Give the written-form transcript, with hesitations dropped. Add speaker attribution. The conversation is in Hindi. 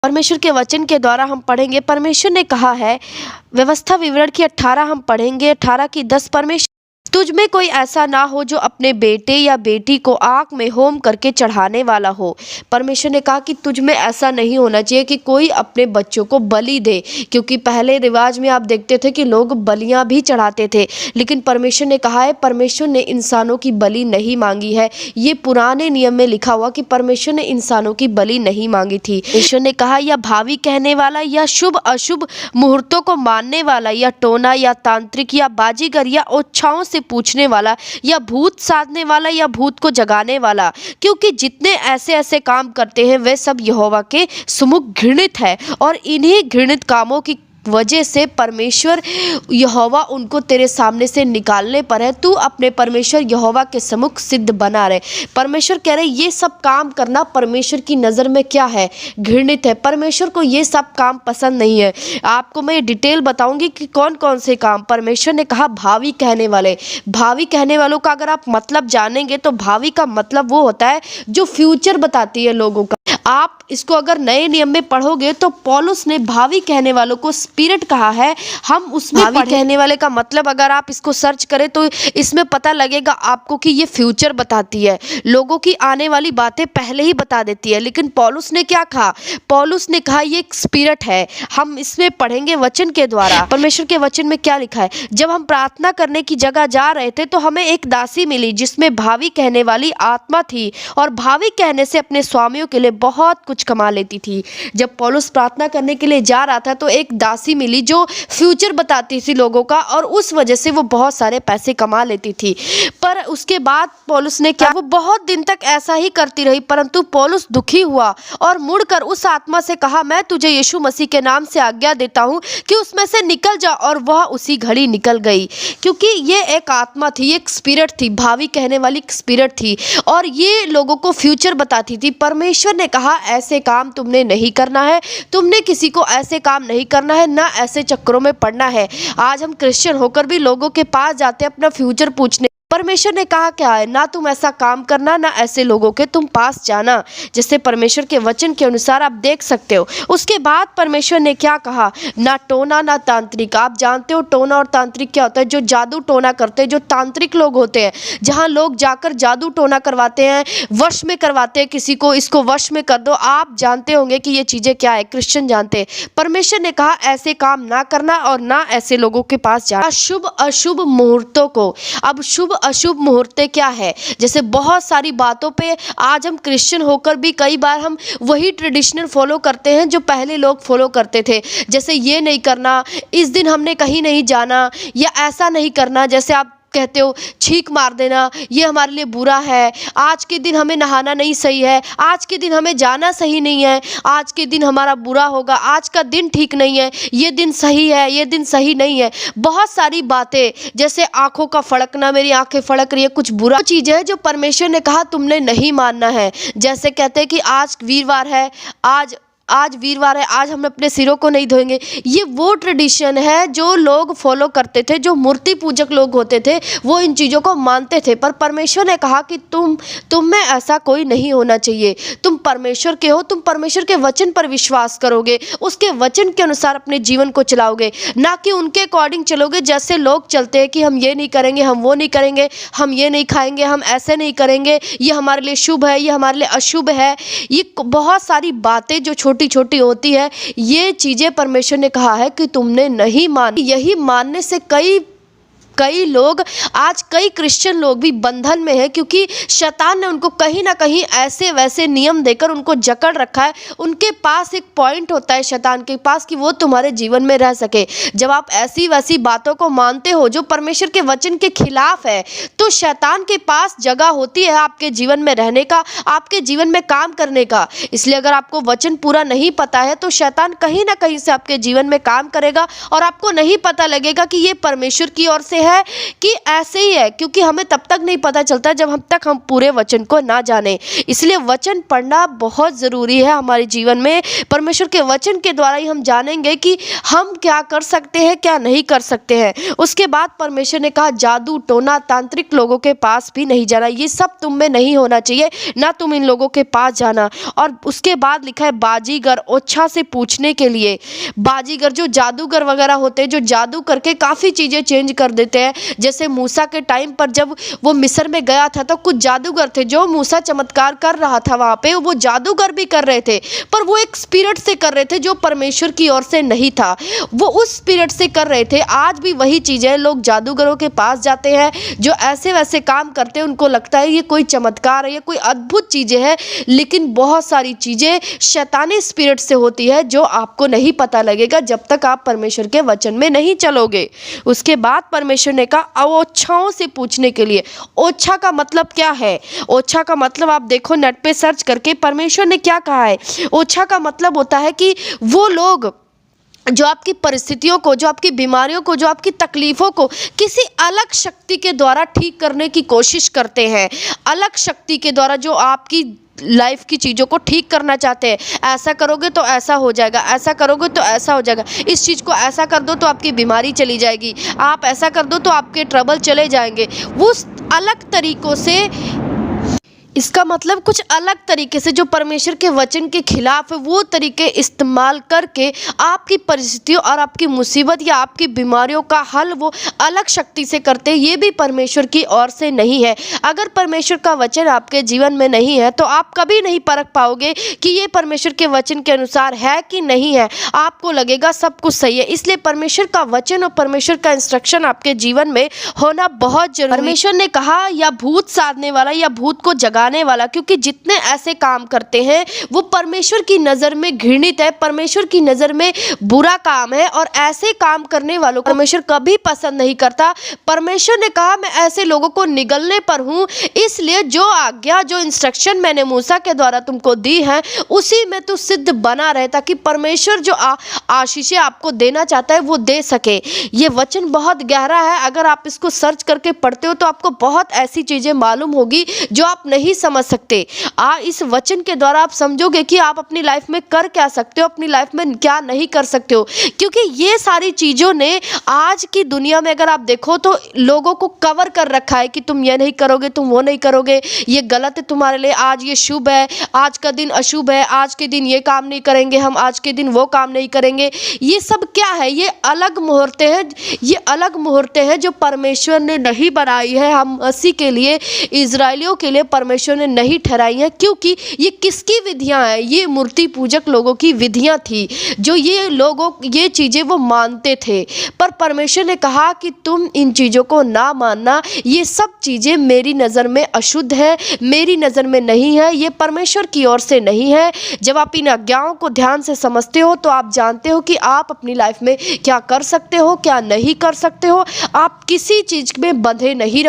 Speaker 1: परमेश्वर के वचन के द्वारा हम पढ़ेंगे। परमेश्वर ने कहा है, व्यवस्था विवरण की 18 हम पढ़ेंगे, 18 की 10। परमेश्वर, तुझ में कोई ऐसा ना हो जो अपने बेटे या बेटी को आग में होम करके चढ़ाने वाला हो। परमेश्वर ने कहा कि तुझ में ऐसा नहीं होना चाहिए कि कोई अपने बच्चों को बलि दे, क्योंकि पहले रिवाज में आप देखते थे कि लोग बलियां भी चढ़ाते थे, लेकिन परमेश्वर ने कहा है, परमेश्वर ने इंसानों की बलि नहीं मांगी है। ये पुराने नियम में लिखा हुआ कि परमेश्वर ने इंसानों की बलि नहीं मांगी थी। परमेश्वर ने कहा, या भावी कहने वाला, या शुभ अशुभ मुहूर्तों को मानने वाला, या टोना, या तांत्रिक, या बाजीगर, या ओछाओं से पूछने वाला, या भूत साधने वाला, या भूत को जगाने वाला, क्योंकि जितने ऐसे ऐसे काम करते हैं वे सब यहोवा के सम्मुख घृणित है। और इन्हीं घृणित कामों की वजह से परमेश्वर यहोवा उनको तेरे सामने से निकालने पर है। तू अपने परमेश्वर यहोवा के सम्मुख सिद्ध बना रहे। परमेश्वर कह रहे ये सब काम करना परमेश्वर की नज़र में क्या है? घृणित है। परमेश्वर को ये सब काम पसंद नहीं है। आपको मैं डिटेल बताऊंगी कि कौन कौन से काम। परमेश्वर ने कहा भावी कहने वाले। भावी कहने वालों का अगर आप मतलब जानेंगे तो भावी का मतलब वो होता है जो फ्यूचर बताती है लोगों का। आप इसको अगर नए नियम में पढ़ोगे तो पौलुस ने भावी कहने वालों को स्पिरिट कहा है। हम उसमें भावी कहने वाले का मतलब अगर आप इसको सर्च करें तो इसमें पता लगेगा आपको कि ये फ्यूचर बताती है, लोगों की आने वाली बातें पहले ही बता देती है। लेकिन पौलुस ने क्या कहा? पौलुस ने कहा ये एक स्पिरिट है। हम इसमें पढ़ेंगे वचन के द्वारा। परमेश्वर के वचन में क्या लिखा है? जब हम प्रार्थना करने की जगह जा रहे थे तो हमें एक दासी मिली जिसमें भावी कहने वाली आत्मा थी और भावी कहने से अपने स्वामियों के लिए बहुत कुछ कमा लेती थी। जब पौलुस प्रार्थना करने के लिए जा रहा था तो एक दासी मिली जो फ्यूचर बताती थी लोगों का, और उस वजह से वो बहुत सारे पैसे कमा लेती थी। पर उसके बाद पौलुस ने क्या, वो बहुत दिन तक ऐसा ही करती रही। परंतु पौलुस दुखी हुआ और मुड़कर उस आत्मा से कहा, मैं तुझे यीशु मसीह के नाम से आज्ञा देता हूँ कि उसमें से निकल जा। और वह उसी घड़ी निकल गई, क्योंकि ये एक आत्मा थी, एक स्पिरिट थी, भावी कहने वाली स्पिरिट थी, और ये लोगों को फ्यूचर बताती थी। परमेश्वर ने कहा ऐसे काम तुमने नहीं करना है, तुमने किसी को ऐसे काम नहीं करना है, ना ऐसे चक्करों में पड़ना है। आज हम क्रिश्चियन होकर भी लोगों के पास जाते हैं अपना फ्यूचर पूछने। परमेश्वर ने कहा क्या है? ना तुम ऐसा काम करना, ना ऐसे लोगों के तुम पास जाना, जैसे परमेश्वर के वचन के अनुसार आप देख सकते हो। उसके बाद परमेश्वर ने क्या कहा? ना टोना, ना तांत्रिक। आप जानते हो टोना और तांत्रिक क्या होता है? जो जादू टोना करते हैं, जो तांत्रिक लोग होते हैं, जहाँ लोग जाकर जादू टोना करवाते हैं, वश में करवाते हैं किसी को, इसको वश में कर दो। आप जानते होंगे कि ये चीज़ें क्या है, क्रिश्चियन जानते हैं। परमेश्वर ने कहा ऐसे काम ना करना और ना ऐसे लोगों के पास जाना। शुभ अशुभ मुहूर्तों को, अब शुभ अशुभ मुहूर्तें क्या है? जैसे बहुत सारी बातों पे आज हम क्रिश्चियन होकर भी कई बार हम वही ट्रेडिशनल फॉलो करते हैं जो पहले लोग फॉलो करते थे। जैसे ये नहीं करना, इस दिन हमने कहीं नहीं जाना, या ऐसा नहीं करना। जैसे आप कहते हो छींक मार देना, ये हमारे लिए बुरा है। आज के दिन हमें नहाना नहीं सही है, आज के दिन हमें जाना सही नहीं है, आज के दिन हमारा बुरा होगा, आज का दिन ठीक नहीं है, ये दिन सही है, ये दिन सही नहीं है। बहुत सारी बातें, जैसे आंखों का फड़कना, मेरी आंखें फड़क रही है, कुछ बुरा चीज़ है जो परमेश्वर ने कहा तुमने नहीं मानना है। जैसे कहते हैं कि आज वीरवार है, आज वीरवार है, आज हम अपने सिरों को नहीं धोएंगे। ये वो ट्रेडिशन है जो लोग फॉलो करते थे, जो मूर्ति पूजक लोग होते थे, वो इन चीज़ों को मानते थे। पर परमेश्वर ने कहा कि तुम में ऐसा कोई नहीं होना चाहिए। तुम परमेश्वर के हो, तुम परमेश्वर के वचन पर विश्वास करोगे, उसके वचन के अनुसार अपने जीवन को चलाओगे, ना कि उनके अकॉर्डिंग चलोगे जैसे लोग चलते हैं कि हम ये नहीं करेंगे, हम वो नहीं करेंगे, हम ये नहीं खाएंगे, हम ऐसे नहीं करेंगे, ये हमारे लिए शुभ है, ये हमारे लिए अशुभ है। ये बहुत सारी बातें जो छोटी छोटी होती है, ये चीजें परमेश्वर ने कहा है कि तुमने नहीं मानी। यही मानने से कई लोग, आज कई क्रिश्चियन लोग भी बंधन में है, क्योंकि शैतान ने उनको कहीं ना कहीं ऐसे वैसे नियम देकर उनको जकड़ रखा है। उनके पास एक पॉइंट होता है शैतान के पास कि वो तुम्हारे जीवन में रह सके। जब आप ऐसी वैसी बातों को मानते हो जो परमेश्वर के वचन के खिलाफ है, तो शैतान के पास जगह होती है आपके जीवन में रहने का, आपके जीवन में काम करने का। इसलिए अगर आपको वचन पूरा नहीं पता है तो शैतान कहीं ना कहीं से आपके जीवन में काम करेगा और आपको नहीं पता लगेगा कि ये परमेश्वर की ओर से है है कि ऐसे ही है, क्योंकि हमें तब तक नहीं पता चलता जब हम पूरे वचन को ना जाने। इसलिए वचन पढ़ना बहुत ज़रूरी है हमारे जीवन में। परमेश्वर के वचन के द्वारा ही हम जानेंगे कि हम क्या कर सकते हैं, क्या नहीं कर सकते हैं। उसके बाद परमेश्वर ने कहा जादू टोना तांत्रिक लोगों के पास भी नहीं जाना, ये सब तुम में नहीं होना चाहिए, ना तुम इन लोगों के पास जाना। और उसके बाद लिखा है बाजीगर ओछा से पूछने के लिए। बाजीगर जो जादूगर वगैरह होते हैं, जो जादू करके काफ़ी चीज़ें चेंज कर देते हैं। जैसे मूसा के टाइम पर जब वो मिस्र में गया था तो कुछ जादूगर थे, जो मूसा चमत्कार कर रहा था वहाँ पे, वो जादूगर भी कर रहे थे, पर वो एक स्पिरिट से कर रहे थे जो परमेश्वर की ओर से नहीं था, वो उस स्पिरिट से कर रहे थे। आज भी वही चीज़ें, लोग जादूगरों के पास जाते हैं जो ऐसे वैसे काम करते हैं, उनको लगता है ये कोई चमत्कार है, ये कोई अद्भुत चीज़ें हैं, लेकिन बहुत सारी चीज़ें शैतानी स्पिरिट से होती है जो आपको नहीं पता लगेगा जब तक आप परमेश्वर के वचन में नहीं चलोगे। उसके बाद परमेश्वर ने कहा ओछाओं से पूछने के लिए। ओछा का मतलब क्या है? ओछा का मतलब आप देखो नेट पे सर्च करके, परमेश्वर ने क्या कहा है। ओछा का मतलब होता है कि वो लोग जो आपकी परिस्थितियों को, जो आपकी बीमारियों को, जो आपकी तकलीफ़ों को किसी अलग शक्ति के द्वारा ठीक करने की कोशिश करते हैं। अलग शक्ति के द्वारा जो आपकी लाइफ की चीज़ों को ठीक करना चाहते हैं। ऐसा करोगे तो ऐसा हो जाएगा, ऐसा करोगे तो ऐसा हो जाएगा, इस चीज़ को ऐसा कर दो तो आपकी बीमारी चली जाएगी, आप ऐसा कर दो तो आपके ट्रबल चले जाएंगे। वो अलग तरीक़ों से, इसका मतलब कुछ अलग तरीके से जो परमेश्वर के वचन के खिलाफ है, वो तरीके इस्तेमाल करके आपकी परिस्थितियों और आपकी मुसीबत या आपकी बीमारियों का हल वो अलग शक्ति से करते हैं। ये भी परमेश्वर की ओर से नहीं है। अगर परमेश्वर का वचन आपके जीवन में नहीं है तो आप कभी नहीं परख पाओगे कि ये परमेश्वर के वचन के अनुसार है कि नहीं है। आपको लगेगा सब कुछ सही है। इसलिए परमेश्वर का वचन और परमेश्वर का इंस्ट्रक्शन आपके जीवन में होना बहुत जरूरी है। परमेश्वर ने कहा या भूत साधने वाला या भूत को जगाने वाला, क्योंकि जितने ऐसे काम करते हैं वो परमेश्वर की नज़र में घृणित है, परमेश्वर की नज़र में बुरा काम है, और ऐसे काम करने वालों को परमेश्वर कभी पसंद नहीं करता। परमेश्वर ने कहा मैं ऐसे लोगों को निगलने पर हूँ, इसलिए जो आज्ञा, जो इंस्ट्रक्शन मैंने मूसा के द्वारा तुमको दी है उसी में तू सिद्ध बना रहे, ताकि परमेश्वर जो आशीषें आपको देना चाहता है वो दे सके। ये वचन बहुत गहरा है। अगर आप इसको सर्च करके पढ़ते हो तो आपको बहुत ऐसी चीज़ें मालूम होगी जो आप नहीं समझ सकते। इस वचन के द्वारा आप समझोगे कि आप अपनी लाइफ में कर क्या सकते हो, अपनी लाइफ में क्या नहीं कर सकते हो। क्योंकि ये सारी चीज़ों ने आज की दुनिया में अगर आप देखो तो लोगों को कवर कर रखा है कि तुम ये नहीं करोगे, तुम वो नहीं करोगे, ये गलत है तुम्हारे लिए, आज ये शुभ है, आज का दिन अशुभ है, आज के दिन ये काम नहीं करेंगे हम, आज के दिन वो काम नहीं करेंगे। ये सब क्या है? ये अलग मुहूर्तें हैं, ये अलग मुहूर्तें हैं जो परमेश्वर ने नहीं बनाई है हम मसीह के लिए, इजराइलियों के लिए परमेश्वर ने नहीं ठहराई है। क्योंकि ये किसकी विधियां हैं? ये मूर्ति पूजक लोगों की विधियां थी, जो ये लोगों ये चीज़ें वो मानते थे। पर परमेश्वर ने कहा कि तुम इन चीज़ों को ना मानना, ये सब चीज़ें मेरी नज़र में अशुद्ध है, मेरी नज़र में नहीं है, ये परमेश्वर की ओर से नहीं है। जब आप इन आज्ञाओं को ध्यान से समझते हो तो आप जानते हो कि आप अपनी लाइफ में क्या कर सकते हो, क्या नहीं कर सकते हो। आप किसी चीज़ में बंधे नहीं रहो।